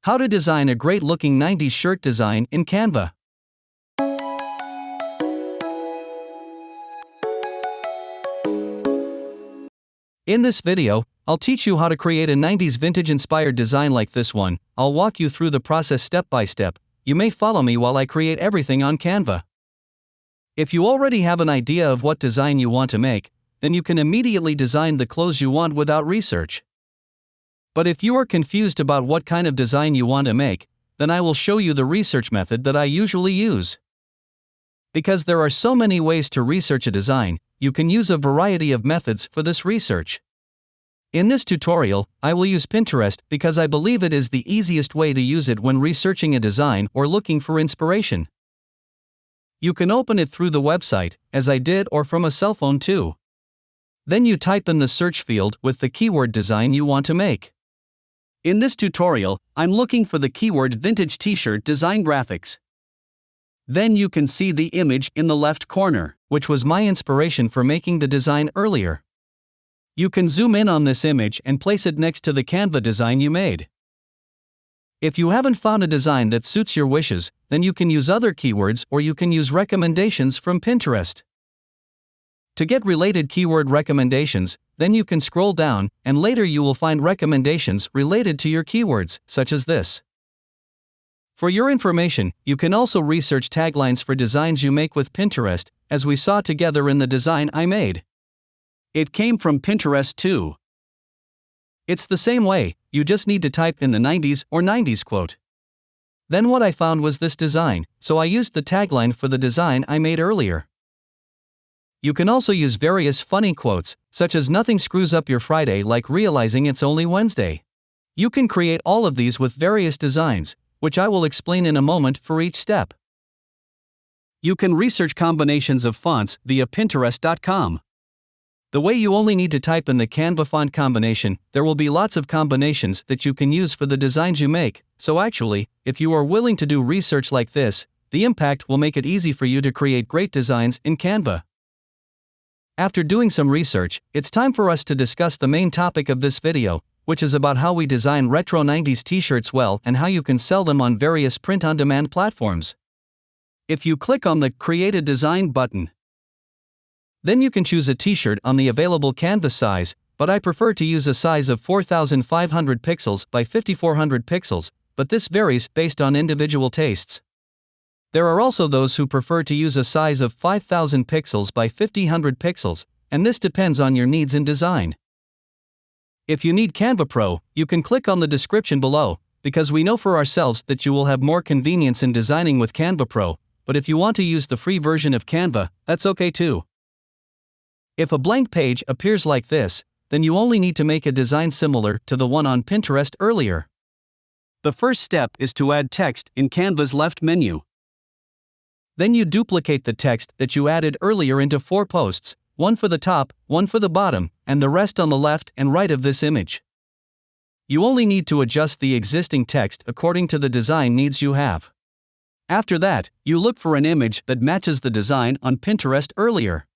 How to design a great-looking 90s shirt design in Canva. In this video, I'll teach you how to create a 90s vintage-inspired design like this one. I'll walk you through the process step by step. You may follow me while I create everything on Canva. If you already have an idea of what design you want to make, then you can immediately design the clothes you want without research. But if you are confused about what kind of design you want to make, then I will show you the research method that I usually use. Because there are so many ways to research a design, you can use a variety of methods for this research. In this tutorial, I will use Pinterest because I believe it is the easiest way to use it when researching a design or looking for inspiration. You can open it through the website, as I did, or from a cell phone too. Then you type in the search field with the keyword design you want to make. In this tutorial, I'm looking for the keyword vintage t-shirt design graphics. Then you can see the image in the left corner, which was my inspiration for making the design earlier. You can zoom in on this image and place it next to the Canva design you made. If you haven't found a design that suits your wishes, then you can use other keywords or you can use recommendations from Pinterest. To get related keyword recommendations, then you can scroll down, and later you will find recommendations related to your keywords, such as this. For your information, you can also research taglines for designs you make with Pinterest, as we saw together in the design I made. It came from Pinterest too. It's the same way, you just need to type in the 90s or 90s quote. Then what I found was this design, so I used the tagline for the design I made earlier. You can also use various funny quotes, such as "Nothing screws up your Friday like realizing it's only Wednesday." You can create all of these with various designs, which I will explain in a moment for each step. You can research combinations of fonts via Pinterest.com. The way you only need to type in the Canva font combination, there will be lots of combinations that you can use for the designs you make, so actually, if you are willing to do research like this, the impact will make it easy for you to create great designs in Canva. After doing some research, it's time for us to discuss the main topic of this video, which is about how we design retro 90s t-shirts well and how you can sell them on various print-on-demand platforms. If you click on the Create a Design button, then you can choose a t-shirt on the available canvas size, but I prefer to use a size of 4,500 pixels by 5,400 pixels, but this varies based on individual tastes. There are also those who prefer to use a size of 5,000 pixels by 5,000 pixels, and this depends on your needs in design. If you need Canva Pro, you can click on the description below, because we know for ourselves that you will have more convenience in designing with Canva Pro, but if you want to use the free version of Canva, that's okay too. If a blank page appears like this, then you only need to make a design similar to the one on Pinterest earlier. The first step is to add text in Canva's left menu. Then you duplicate the text that you added earlier into 4 posts, one for the top, one for the bottom, and the rest on the left and right of this image. You only need to adjust the existing text according to the design needs you have. After that, you look for an image that matches the design on Pinterest earlier.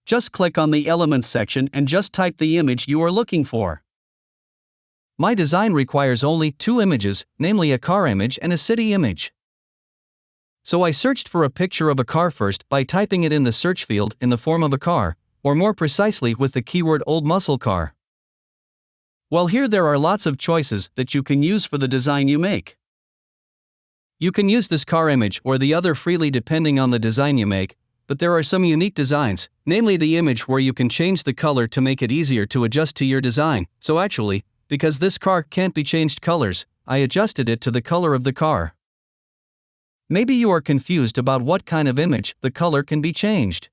Just click on the Elements section and just type the image you are looking for. My design requires only 2 images, namely a car image and a city image. So I searched for a picture of a car first by typing it in the search field in the form of a car, or more precisely with the keyword old muscle car. Well, here there are lots of choices that you can use for the design you make. You can use this car image or the other freely depending on the design you make, but there are some unique designs, namely the image where you can change the color to make it easier to adjust to your design. So actually, because this car can't be changed colors, I adjusted it to the color of the car. Maybe you are confused about what kind of image the color can be changed.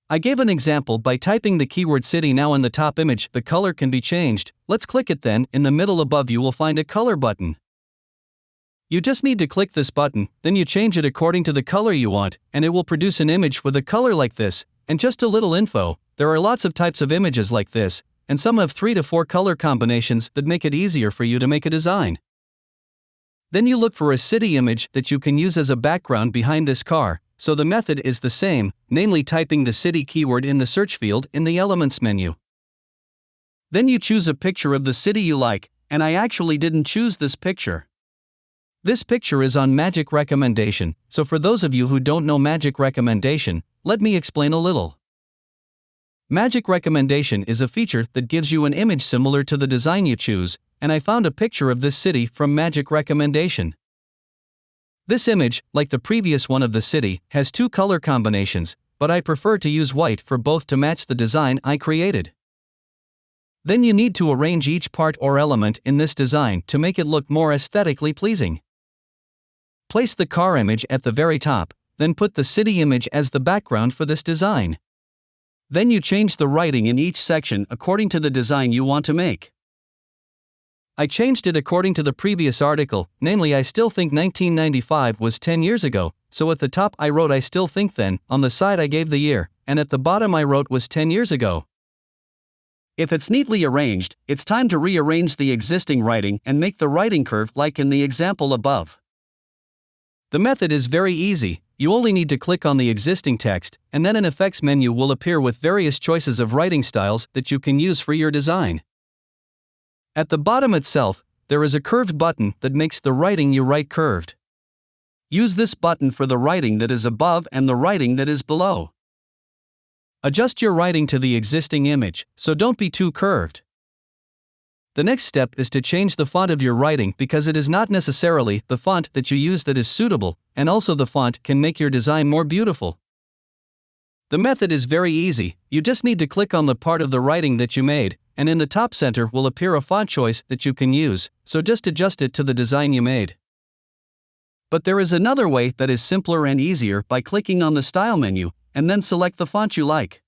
I gave an example by typing the keyword city. Now in the top image the color can be changed. Let's click it. Then in the middle above you will find a color button. You just need to click this button, then you change it according to the color you want, and it will produce an image with a color like this. And just a little info, there are lots of types of images like this, and some have 3 to 4 color combinations that make it easier for you to make a design. Then you look for a city image that you can use as a background behind this car, so the method is the same, namely typing the city keyword in the search field in the Elements menu. Then you choose a picture of the city you like, and I actually didn't choose this picture. This picture is on Magic Recommendation, so for those of you who don't know Magic Recommendation, let me explain a little. Magic Recommendation is a feature that gives you an image similar to the design you choose, and I found a picture of this city from Magic Recommendation. This image, like the previous one of the city, has two color combinations, but I prefer to use white for both to match the design I created. Then you need to arrange each part or element in this design to make it look more aesthetically pleasing. Place the car image at the very top, then put the city image as the background for this design. Then you change the writing in each section according to the design you want to make. I changed it according to the previous article, namely I still think 1995 was 10 years ago, so at the top I wrote I still think then, on the side I gave the year, and at the bottom I wrote was 10 years ago. If it's neatly arranged, it's time to rearrange the existing writing and make the writing curve like in the example above. The method is very easy. You only need to click on the existing text, and then an effects menu will appear with various choices of writing styles that you can use for your design. At the bottom itself, there is a curved button that makes the writing you write curved. Use this button for the writing that is above and the writing that is below. Adjust your writing to the existing image, so don't be too curved. The next step is to change the font of your writing because it is not necessarily the font that you use that is suitable, and also the font can make your design more beautiful. The method is very easy. You just need to click on the part of the writing that you made, and in the top center will appear a font choice that you can use, so just adjust it to the design you made. But there is another way that is simpler and easier by clicking on the Style menu, and then select the font you like.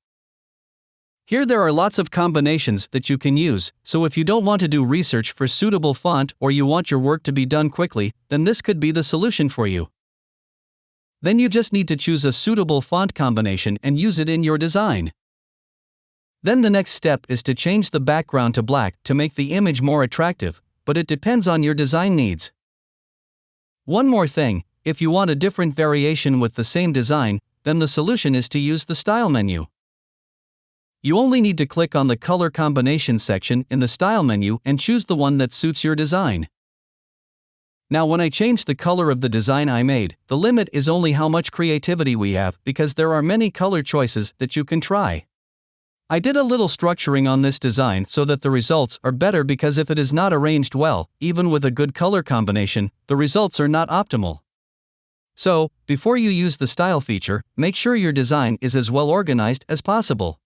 Here there are lots of combinations that you can use, so if you don't want to do research for suitable font or you want your work to be done quickly, then this could be the solution for you. Then you just need to choose a suitable font combination and use it in your design. Then the next step is to change the background to black to make the image more attractive, but it depends on your design needs. One more thing, if you want a different variation with the same design, then the solution is to use the Style menu. You only need to click on the color combination section in the Style menu and choose the one that suits your design. Now when I change the color of the design I made, the limit is only how much creativity we have because there are many color choices that you can try. I did a little structuring on this design so that the results are better because if it is not arranged well, even with a good color combination, the results are not optimal. So, before you use the Style feature, make sure your design is as well organized as possible.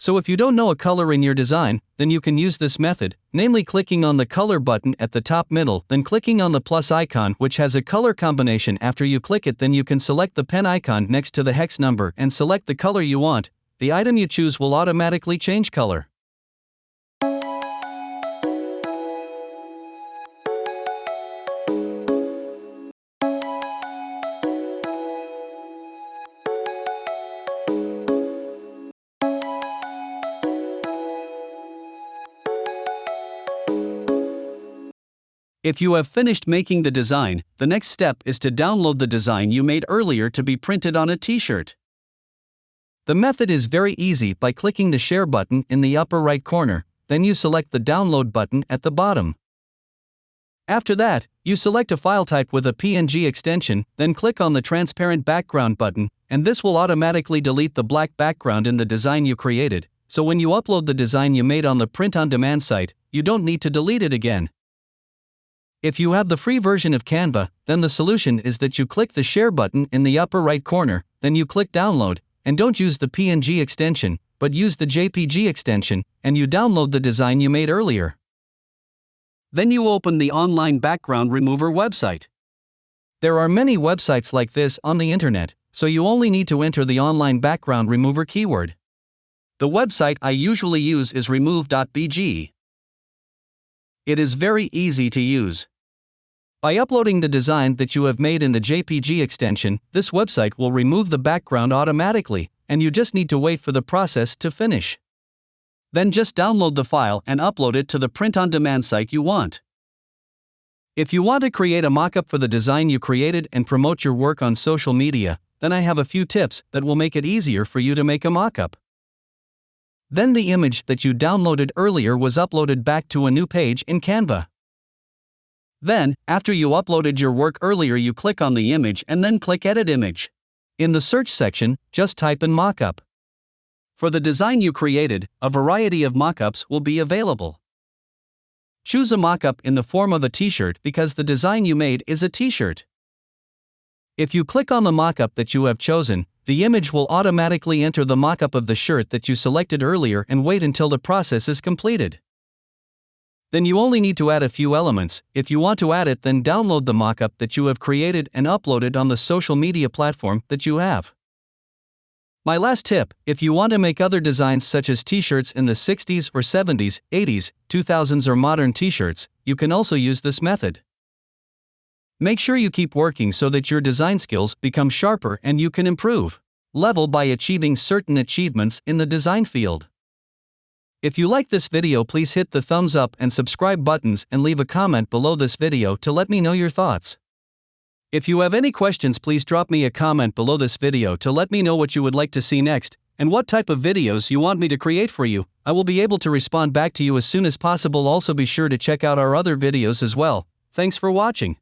So if you don't know a color in your design, then you can use this method, namely clicking on the color button at the top middle, then clicking on the plus icon which has a color combination. After you click it, then you can select the pen icon next to the hex number and select the color you want. The item you choose will automatically change color. If you have finished making the design, the next step is to download the design you made earlier to be printed on a t-shirt. The method is very easy by clicking the Share button in the upper right corner, then you select the Download button at the bottom. After that, you select a file type with a PNG extension, then click on the Transparent Background button, and this will automatically delete the black background in the design you created, so when you upload the design you made on the print-on-demand site, you don't need to delete it again. If you have the free version of Canva, then the solution is that you click the Share button in the upper right corner, then you click Download, and don't use the PNG extension, but use the JPG extension, and you download the design you made earlier. Then you open the online background remover website. There are many websites like this on the internet, so you only need to enter the online background remover keyword. The website I usually use is remove.bg. It is very easy to use. By uploading the design that you have made in the JPG extension, this website will remove the background automatically, and you just need to wait for the process to finish. Then just download the file and upload it to the print-on-demand site you want. If you want to create a mockup for the design you created and promote your work on social media, then I have a few tips that will make it easier for you to make a mockup. Then the image that you downloaded earlier was uploaded back to a new page in Canva. Then, after you uploaded your work earlier, you click on the image and then click Edit Image. In the search section, just type in mockup. For the design you created, a variety of mockups will be available. Choose a mockup in the form of a t-shirt because the design you made is a t-shirt. If you click on the mockup that you have chosen, the image will automatically enter the mockup of the shirt that you selected earlier and wait until the process is completed. Then you only need to add a few elements. If you want to add it, then download the mockup that you have created and upload it on the social media platform that you have. My last tip, if you want to make other designs such as t-shirts in the 60s or 70s, 80s, 2000s or modern t-shirts, you can also use this method. Make sure you keep working so that your design skills become sharper and you can improve level by achieving certain achievements in the design field. If you like this video, please hit the thumbs up and subscribe buttons and leave a comment below this video to let me know your thoughts. If you have any questions, please drop me a comment below this video to let me know what you would like to see next and what type of videos you want me to create for you. I will be able to respond back to you as soon as possible. Also be sure to check out our other videos as well. Thanks for watching.